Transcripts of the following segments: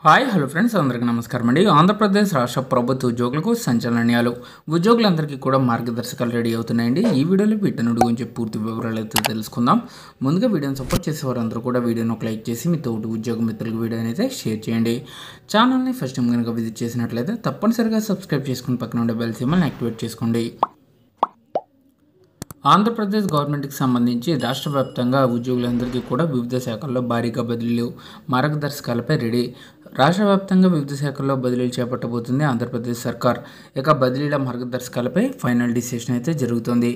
Hi hello friends, అందరికీ నమస్కారం అండి. ఆంధ్రప్రదేశ్ రాష్ట్ర ప్రభుత్వ ఉద్యోగులకు సంచలనాలు, ఉద్యోగులందరికీ కూడా మార్గదర్శకాలు రెడీ అవుతున్నాయండి. ఈ వీడియోలో వీటన్నిటి గురించి పూర్తి వివరాలు అయితే తెలుసుకుందాం. ముందుగా వీడియోని సపోర్ట్ చేసేవారందరూ కూడా వీడియోని ఒక లైక్ చేసి మీ తోటి ఉద్యోగ మిత్రులకు వీడియోని అయితే షేర్ చేయండి. ఛానల్ని ఫస్ట్ టైం కనుక విజిట్ చేసినట్లయితే తప్పనిసరిగా సబ్స్క్రైబ్ చేసుకుని పక్కన ఉండే బెల్ సింబల్ని యాక్టివేట్ చేసుకోండి. ఆంధ్రప్రదేశ్ గవర్నమెంట్కి సంబంధించి రాష్ట్ర వ్యాప్తంగా ఉద్యోగులందరికీ కూడా వివిధ శాఖల్లో భారీగా బదిలీలు, మార్గదర్శకాలపై రెడీ. రాష్ట్ర వ్యాప్తంగా వివిధ శాఖల్లో బదిలీలు చేపట్టబోతుంది ఆంధ్రప్రదేశ్ సర్కార్. ఇక బదిలీల మార్గదర్శకాలపై ఫైనల్ డిసిషన్ అయితే జరుగుతుంది.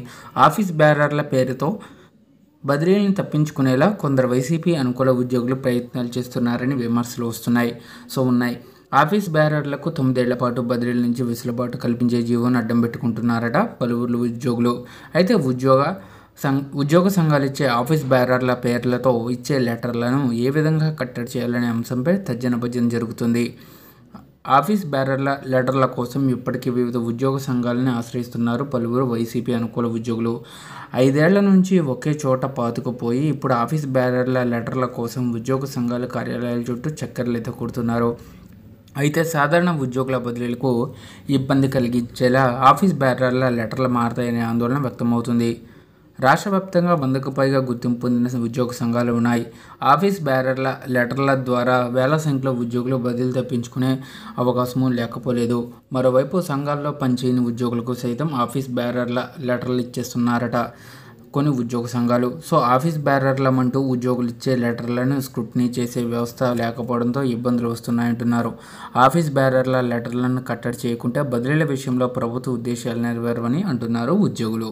ఆఫీస్ బేరర్ల పేరుతో బదిలీలను తప్పించుకునేలా కొందరు వైసీపీ అనుకూల ఉద్యోగులు ప్రయత్నాలు చేస్తున్నారని విమర్శలు ఉన్నాయి. ఆఫీస్ బేరర్లకు 9 ఏళ్ల పాటు బదిలీల నుంచి వెసులుబాటు కల్పించే జీవోను అడ్డం పెట్టుకుంటున్నారట పలువురు ఉద్యోగులు. అయితే ఉద్యోగ సంఘాలు ఇచ్చే ఆఫీస్ బేరర్ల పేర్లతో ఇచ్చే లెటర్లను ఏ విధంగా కట్టడి చేయాలనే అంశంపై తర్జన జరుగుతుంది. ఆఫీస్ బేరర్ల లెటర్ల కోసం ఇప్పటికీ వివిధ ఉద్యోగ సంఘాలను ఆశ్రయిస్తున్నారు పలువురు వైసీపీ అనుకూల ఉద్యోగులు. 5 ఏళ్ల నుంచి ఒకే చోట పాతుకుపోయి ఇప్పుడు ఆఫీస్ బేరర్ల లెటర్ల కోసం ఉద్యోగ సంఘాల కార్యాలయాల చుట్టూ చక్కర్లైతే కొడుతున్నారు. అయితే సాధారణ ఉద్యోగుల బదిలీలకు ఇబ్బంది కలిగించేలా ఆఫీస్ బేరర్ల లెటర్లు మారతాయనే ఆందోళన వ్యక్తమవుతుంది. రాష్ట్ర వ్యాప్తంగా 100కు పైగా గుర్తింపు పొందిన ఉద్యోగ సంఘాలు ఉన్నాయి. ఆఫీస్ బేరర్ల లెటర్ల ద్వారా వేల సంఖ్యలో ఉద్యోగులు బదిలీ తప్పించుకునే అవకాశమూ లేకపోలేదు. మరోవైపు సంఘాల్లో పనిచేయని ఉద్యోగులకు సైతం ఆఫీస్ బేరర్ల లెటర్లు ఇచ్చేస్తున్నారట కొన్ని ఉద్యోగ సంఘాలు. ఆఫీస్ బేరర్లమంటూ ఉద్యోగులు ఇచ్చే లెటర్లను స్క్రూటినీ చేసే వ్యవస్థ లేకపోవడంతో ఇబ్బందులు వస్తున్నాయంటున్నారు. ఆఫీస్ బేరర్ల లెటర్లను కట్టడి చేయకుంటే బదిలీల విషయంలో ప్రభుత్వ ఉద్దేశాలు నెరవేరవని అంటున్నారు ఉద్యోగులు.